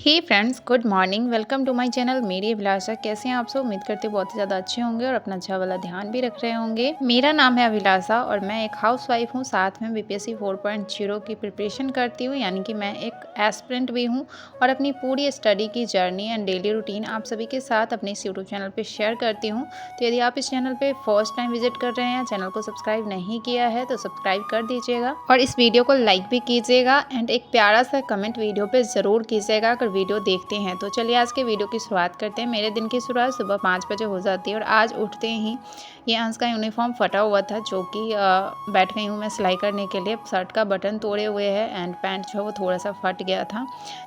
Hey friends, good morning. Welcome to my channel Meri Abhilasha. कैसे हैं आप सब? उम्मीद करते बहुत ही ज़्यादा अच्छे होंगे और अपना अच्छा वाला ध्यान भी रख रहे होंगे। मेरा नाम है अभिलाषा और मैं एक हाउसवाइफ हूँ, साथ में बीपीएससी 4.0 की प्रिपरेशन करती हूँ, यानी कि मैं एक एस्पिरेंट भी हूँ और अपनी पूरी स्टडी की जर्नी एंड डेली रूटीन आप सभी के साथ अपने इस यूट्यूब चैनल पर शेयर करती हूँ। तो यदि आप इस चैनल पर फर्स्ट टाइम विजिट कर रहे हैं, चैनल को सब्सक्राइब नहीं किया है तो सब्सक्राइब कर दीजिएगा और इस वीडियो को लाइक भी कीजिएगा एंड एक प्यारा सा कमेंट वीडियो पे ज़रूर कीजिएगा वीडियो देखते हैं। तो चलिए आज के वीडियो की शुरुआत करते हैं। मेरे दिन की शुरुआत सुबह 5 बजे हो जाती है और आज उठते ही ये अंश का यूनिफॉर्म फटा हुआ था, जो कि बैठ गई हूँ मैं सिलाई करने के लिए। शर्ट का बटन तोड़े हुए है एंड पैंट जो है वो थोड़ा सा फट गया था।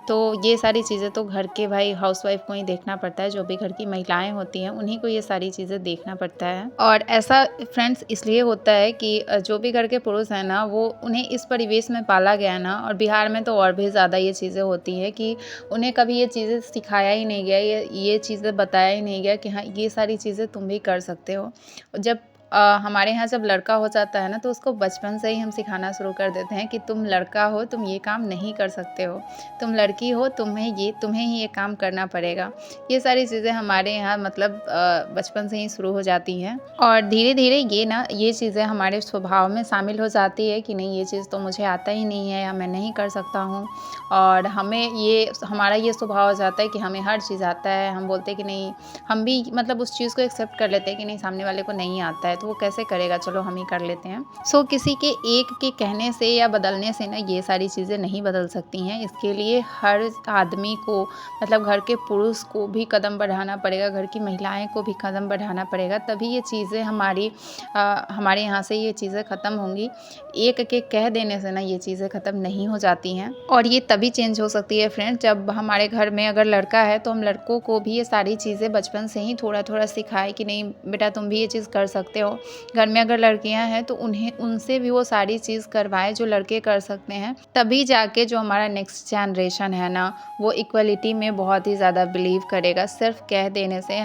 तो ये सारी चीज़ें तो घर के भाई हाउसवाइफ को ही देखना पड़ता है, जो भी घर की महिलाएं होती हैं उन्हीं को ये सारी चीज़ें देखना पड़ता है। और ऐसा फ्रेंड्स इसलिए होता है कि जो भी घर के पुरुष हैं ना, वो उन्हें इस परिवेश में पाला गया ना, और बिहार में तो और भी ज़्यादा ये चीज़ें होती है कि उन्हें कभी ये चीज़ें सिखाया ही नहीं गया, ये चीज़ें बताया ही नहीं गया कि हाँ ये सारी चीज़ें तुम भी कर सकते हो। जब हमारे यहाँ जब लड़का हो जाता है ना, तो उसको बचपन से ही हम सिखाना शुरू कर देते हैं कि तुम लड़का हो, तुम ये काम नहीं कर सकते हो, तुम लड़की हो, तुम्हें ही ये काम करना पड़ेगा। ये सारी चीज़ें हमारे यहाँ मतलब बचपन से ही शुरू हो जाती हैं और धीरे धीरे ये चीज़ें हमारे स्वभाव में शामिल हो जाती है कि नहीं ये चीज़ तो मुझे आता ही नहीं है या मैं नहीं कर सकता हूँ। और हमारा ये स्वभाव हो जाता है कि हमें हर चीज़ आता है। हम बोलते हैं कि नहीं, हम भी मतलब उस चीज़ को एक्सेप्ट कर लेते हैं कि नहीं सामने वाले को नहीं आता है तो वो कैसे करेगा, चलो हम ही कर लेते हैं। किसी के एक के कहने से या बदलने से ना ये सारी चीज़ें नहीं बदल सकती हैं। इसके लिए हर आदमी को मतलब घर के पुरुष को भी कदम बढ़ाना पड़ेगा, घर की महिलाएं को भी कदम बढ़ाना पड़ेगा, तभी ये चीज़ें हमारे यहाँ से ये चीज़ें ख़त्म होंगी। एक के कह देने से ना ये चीज़ें ख़त्म नहीं हो जाती हैं और ये तभी चेंज हो सकती है फ्रेंड्स, जब हमारे घर में अगर लड़का है तो हम लड़कों को भी ये सारी चीज़ें बचपन से ही थोड़ा थोड़ा सिखाएं कि नहीं बेटा तुम भी ये चीज़ कर सकते हो। घर में अगर लड़कियां हैं तो उनसे भी वो सारी चीज़ करवाएं जो लड़के कर सकते हैं। तभी जाके जो हमारा नेक्स्ट जनरेशन है ना, वो इक्वलिटी में बहुत ही ज़्यादा बिलीव करेगा। सिर्फ कह देने से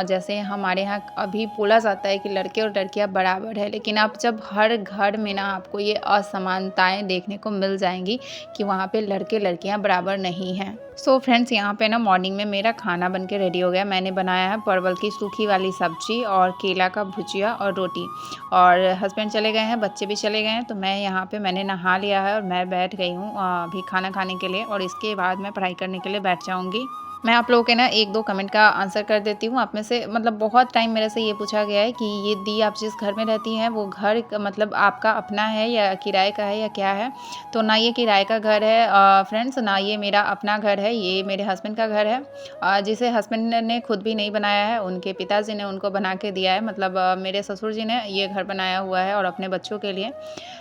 जैसे हमारे यहाँ अभी बोला जाता है कि लड़के और लड़कियां बराबर है, लेकिन आप जब हर घर में ना आपको ये असमानताएं देखने को मिल जाएंगी कि वहाँ पे लड़के लड़कियाँ बराबर नहीं हैं। फ्रेंड्स यहाँ पे ना मॉर्निंग में मेरा खाना बन के रेडी हो गया। मैंने बनाया है परवल की सूखी वाली सब्जी और केला का भुजिया और रोटी। और हस्बैंड चले गए हैं, बच्चे भी चले गए हैं, तो मैंने नहा लिया है और मैं बैठ गई हूँ अभी खाना खाने के लिए और इसके बाद मैं पढ़ाई करने के लिए बैठ जाऊँगी। मैं आप लोगों के ना 1-2 कमेंट का आंसर कर देती हूँ। आप में से मतलब बहुत टाइम मेरे से ये पूछा गया है कि ये दी आप जिस घर में रहती हैं वो घर मतलब आपका अपना है या किराए का है या क्या है? तो ना ये किराए का घर है फ्रेंड्स, ना ये मेरा अपना घर है, ये मेरे हस्बैंड का घर है जिसे हस्बैंड ने खुद भी नहीं बनाया है, उनके पिताजी ने उनको बना के दिया है। मतलब मेरे ससुर जी ने ये घर बनाया हुआ है और अपने बच्चों के लिए।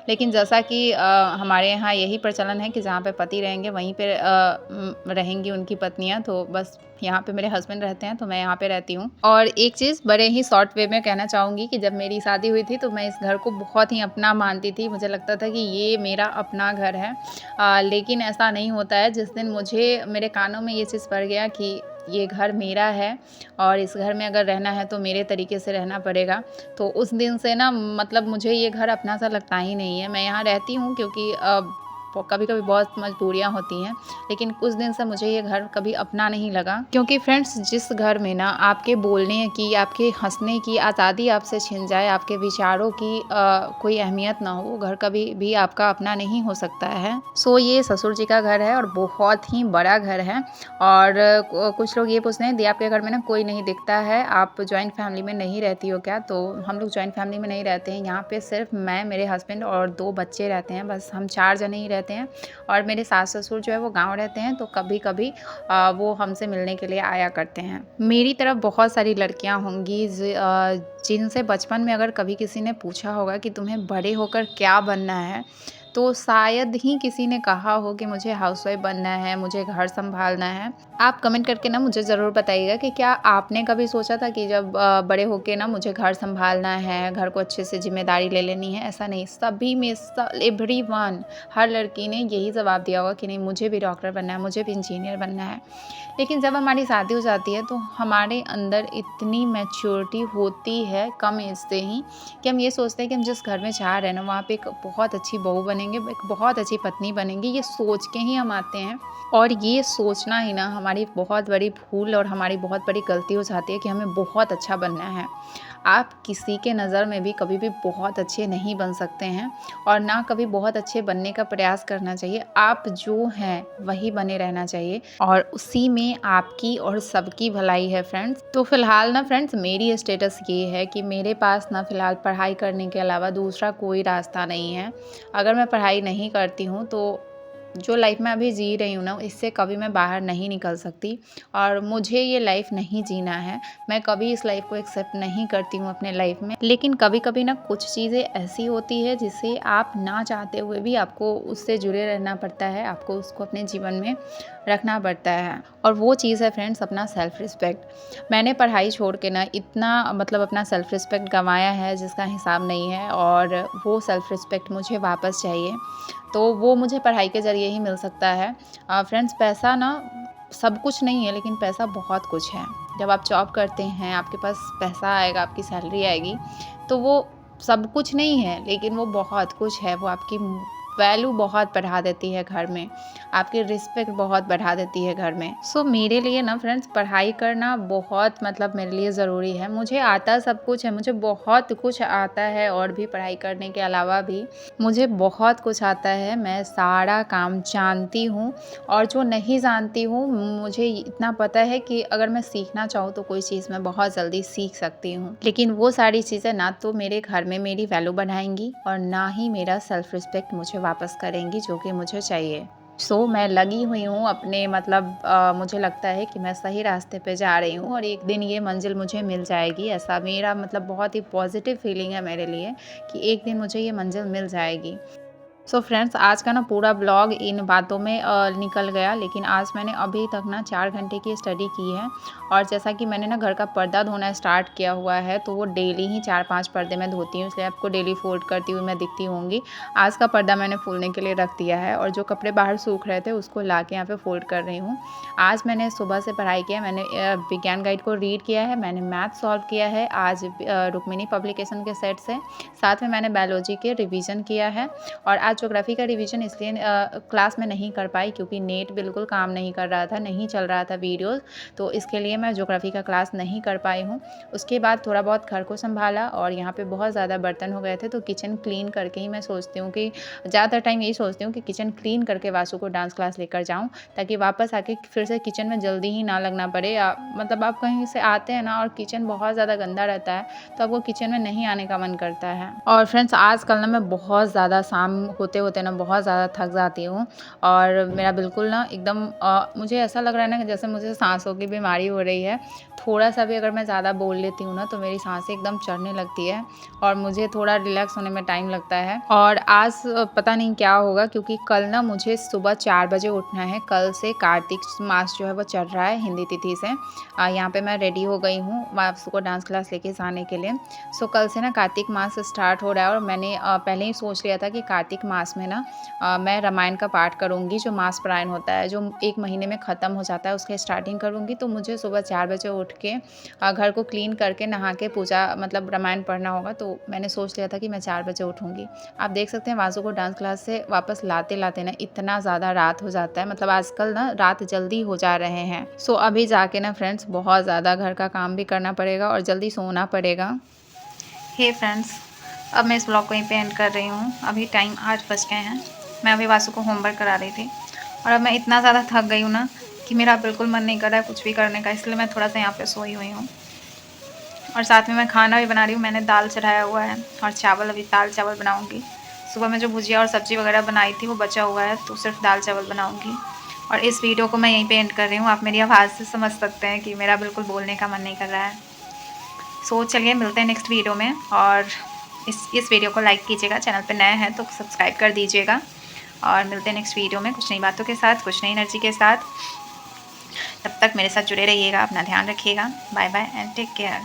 लेकिन जैसा कि हमारे यहाँ यही प्रचलन है कि जहाँ पे पति रहेंगे वहीं पे रहेंगी उनकी पत्नियाँ, तो बस यहाँ पे मेरे हस्बैंड रहते हैं तो मैं यहाँ पे रहती हूँ। और एक चीज़ बड़े ही शॉर्ट वे में कहना चाहूँगी कि जब मेरी शादी हुई थी तो मैं इस घर को बहुत ही अपना मानती थी। मुझे लगता था कि ये मेरा अपना घर है लेकिन ऐसा नहीं होता है। जिस दिन मुझे मेरे कानों में ये चीज़ पड़ गया कि ये घर मेरा है और इस घर में अगर रहना है तो मेरे तरीके से रहना पड़ेगा, तो उस दिन से ना मतलब मुझे ये घर अपना सा लगता ही नहीं है। मैं यहाँ रहती हूँ क्योंकि कभी कभी बहुत मजबूरियाँ होती हैं, लेकिन कुछ दिन से मुझे ये घर कभी अपना नहीं लगा। क्योंकि फ्रेंड्स जिस घर में ना आपके बोलने की, आपके हंसने की आज़ादी आपसे छिन जाए, आपके विचारों की कोई अहमियत ना हो, वो घर कभी भी आपका अपना नहीं हो सकता है। ये ससुर जी का घर है और बहुत ही बड़ा घर है। और कुछ लोग ये पूछते हैं दी आपके घर में ना कोई नहीं दिखता है, आप जॉइंट फैमिली में नहीं रहती हो क्या? तो हम लोग जॉइंट फैमिली में नहीं रहते हैं। यहाँ पे सिर्फ मैं, मेरे हस्बैंड और 2 बच्चे रहते हैं, बस हम 4 जने ही रहते हैं। और मेरे सास ससुर जो है वो गाँव रहते हैं, तो कभी कभी वो हमसे मिलने के लिए आया करते हैं। मेरी तरफ बहुत सारी लड़कियां होंगी जिनसे बचपन में अगर कभी किसी ने पूछा होगा कि तुम्हें बड़े होकर क्या बनना है, तो शायद ही किसी ने कहा हो कि मुझे हाउसवाइफ बनना है, मुझे घर संभालना है। आप कमेंट करके ना मुझे ज़रूर बताइएगा कि क्या आपने कभी सोचा था कि जब बड़े होके ना मुझे घर संभालना है, घर को अच्छे से जिम्मेदारी ले लेनी है? ऐसा नहीं, सभी में एवरीवन, हर लड़की ने यही जवाब दिया होगा कि नहीं मुझे भी डॉक्टर बनना है, मुझे भी इंजीनियर बनना है। लेकिन जब हमारी शादी हो जाती है तो हमारे अंदर इतनी मैच्योरिटी होती है कम एज से ही कि हम ये सोचते हैं कि हम जिस घर में चाह रहे हैं ना वहाँ पे एक बहुत अच्छी बहू बनेंगे बनेंगे, एक बहुत अच्छी पत्नी बनेंगे, ये सोच के ही हम आते हैं। और ये सोचना ही ना हमारी बहुत बड़ी भूल और हमारी बहुत बड़ी गलती हो जाती है कि हमें बहुत अच्छा बनना है। आप किसी के नज़र में भी कभी भी बहुत अच्छे नहीं बन सकते हैं और ना कभी बहुत अच्छे बनने का प्रयास करना चाहिए। आप जो हैं वही बने रहना चाहिए और उसी में आपकी और सबकी भलाई है फ्रेंड्स। तो फ़िलहाल ना फ्रेंड्स मेरी स्टेटस ये है कि मेरे पास ना फ़िलहाल पढ़ाई करने के अलावा दूसरा कोई रास्ता नहीं है। अगर मैं पढ़ाई नहीं करती हूँ तो जो लाइफ मैं अभी जी रही हूँ ना, इससे कभी मैं बाहर नहीं निकल सकती और मुझे ये लाइफ नहीं जीना है। मैं कभी इस लाइफ को एक्सेप्ट नहीं करती हूँ अपने लाइफ में। लेकिन कभी कभी ना कुछ चीज़ें ऐसी होती है जिसे आप ना चाहते हुए भी आपको उससे जुड़े रहना पड़ता है, आपको उसको अपने जीवन में रखना पड़ता है। और वो चीज़ है फ्रेंड्स अपना सेल्फ़ रिस्पेक्ट। मैंने पढ़ाई छोड़ के ना इतना मतलब अपना सेल्फ़ रिस्पेक्ट गंवाया है जिसका हिसाब नहीं है और वो सेल्फ़ रिस्पेक्ट मुझे वापस चाहिए। तो वो मुझे पढ़ाई के ज़रिए ही मिल सकता है। फ्रेंड्स पैसा ना सब कुछ नहीं है, लेकिन पैसा बहुत कुछ है। जब आप जॉब करते हैं, आपके पास पैसा आएगा, आपकी सैलरी आएगी, तो वो सब कुछ नहीं है, लेकिन वो बहुत कुछ है। वो आपकी वैल्यू बहुत बढ़ा देती है घर में, आपकी रिस्पेक्ट बहुत बढ़ा देती है घर में। सो मेरे लिए ना फ्रेंड्स पढ़ाई करना बहुत मतलब मेरे लिए ज़रूरी है। मुझे आता सब कुछ है, मुझे बहुत कुछ आता है और भी पढ़ाई करने के अलावा भी मुझे बहुत कुछ आता है। मैं सारा काम जानती हूँ और जो नहीं जानती हूँ मुझे इतना पता है कि अगर मैं सीखना चाहूँ तो कोई चीज़ मैं बहुत जल्दी सीख सकती हूँ। लेकिन वो सारी चीज़ें ना तो मेरे घर में मेरी वैल्यू बढ़ाएंगी और ना ही मेरा सेल्फ़ रिस्पेक्ट मुझे वापस करेंगी जो कि मुझे चाहिए। मैं लगी हुई हूँ अपने मतलब मुझे लगता है कि मैं सही रास्ते पे जा रही हूँ और एक दिन ये मंजिल मुझे मिल जाएगी। ऐसा मेरा मतलब बहुत ही पॉजिटिव फीलिंग है मेरे लिए कि एक दिन मुझे ये मंजिल मिल जाएगी। फ्रेंड्स आज का ना पूरा ब्लॉग इन बातों में निकल गया, लेकिन आज मैंने अभी तक ना 4 घंटे की स्टडी की है और जैसा कि मैंने ना घर का पर्दा धोना स्टार्ट किया हुआ है तो वो डेली ही 4-5 पर्दे मैं धोती हूँ, इसलिए आपको डेली फोल्ड करती हुई मैं दिखती होंगी। आज का पर्दा मैंने फूलने के लिए रख दिया है और जो कपड़े बाहर सूख रहे थे उसको ला के यहाँ पर फोल्ड कर रही हूँ। आज मैंने सुबह से पढ़ाई किया, मैंने विज्ञान गाइड को रीड किया है, मैंने मैथ सॉल्व किया है आज रुक्मिणी पब्लिकेशन के सेट से, साथ में मैंने बायोलॉजी के रिविज़न किया है। और आज ज्योग्राफी का रिवीजन इसलिए क्लास में नहीं कर पाई क्योंकि नेट बिल्कुल काम नहीं कर रहा था, नहीं चल रहा था वीडियोस, तो इसके लिए मैं ज्योग्राफी का क्लास नहीं कर पाई हूँ। उसके बाद थोड़ा बहुत घर को संभाला और यहाँ पे बहुत ज़्यादा बर्तन हो गए थे तो किचन क्लीन करके ही मैं सोचती हूँ कि ज़्यादातर टाइम यही सोचती हूँ कि किचन क्लीन करके वासु को डांस क्लास लेकर जाऊँ ताकि वापस आके फिर से किचन में जल्दी ही ना लगना पड़े। मतलब आप कहीं से आते हैं ना और किचन बहुत ज़्यादा गंदा रहता है तो आपको किचन में नहीं आने का मन करता है। और फ्रेंड्स आजकल ना मैं बहुत ज़्यादा शाम होते होते ना बहुत ज़्यादा थक जाती हूँ और मेरा बिल्कुल ना एकदम मुझे ऐसा लग रहा है ना कि जैसे मुझे सांसों की बीमारी हो रही है। थोड़ा सा भी अगर मैं ज़्यादा बोल लेती हूँ ना तो मेरी सांसें एकदम चढ़ने लगती है और मुझे थोड़ा रिलैक्स होने में टाइम लगता है। और आज पता नहीं क्या होगा क्योंकि कल ना मुझे सुबह 4 बजे उठना है। कल से कार्तिक मास जो है वो चल रहा है हिंदी तिथि से। यहाँ पे मैं रेडी हो गई हूँ वापस को डांस क्लास लेके जाने के लिए। कल से ना कार्तिक मास स्टार्ट हो रहा है और मैंने पहले ही सोच लिया था कि कार्तिक मास में ना मैं रामायण का पाठ करूँगी, जो मास पारायण होता है जो 1 महीने में ख़त्म हो जाता है उसकी स्टार्टिंग करूँगी। तो मुझे सुबह 4 बजे उठ के घर को क्लीन करके नहा के पूजा मतलब रामायण पढ़ना होगा, तो मैंने सोच लिया था कि मैं 4 बजे उठूँगी। आप देख सकते हैं वासु को डांस क्लास से वापस लाते लाते ना इतना ज़्यादा रात हो जाता है, मतलब आजकल ना रात जल्दी हो जा रहे हैं। अभी जाके ना फ्रेंड्स बहुत ज़्यादा घर का काम भी करना पड़ेगा और जल्दी सोना पड़ेगा। हे फ्रेंड्स, अब मैं इस ब्लॉग को यहीं पे एंड कर रही हूँ। अभी टाइम 8 बज गए हैं। मैं अभी वासु को होमवर्क करा रही थी और अब मैं इतना ज़्यादा थक गई हूँ ना कि मेरा बिल्कुल मन नहीं कर रहा है कुछ भी करने का, इसलिए मैं थोड़ा सा यहाँ पे सोई हुई हूँ। और साथ में मैं खाना भी बना रही हूँ। मैंने दाल चढ़ाया हुआ है और चावल, अभी दाल चावल बनाऊँगी। सुबह में जो भुजिया और सब्ज़ी वगैरह बनाई थी वो बचा हुआ है तो सिर्फ दाल चावल बनाऊँगी। और इस वीडियो को मैं यहीं पे एंड कर रही हूँ। आप मेरी आवाज़ से समझ सकते हैं कि मेरा बिल्कुल बोलने का मन नहीं कर रहा है। चलिए मिलते हैं नेक्स्ट वीडियो में और इस वीडियो को लाइक कीजिएगा, चैनल पे नए हैं तो सब्सक्राइब कर दीजिएगा और मिलते हैं नेक्स्ट वीडियो में कुछ नई बातों के साथ, कुछ नई एनर्जी के साथ। तब तक मेरे साथ जुड़े रहिएगा, अपना ध्यान रखिएगा। Bye bye and take care.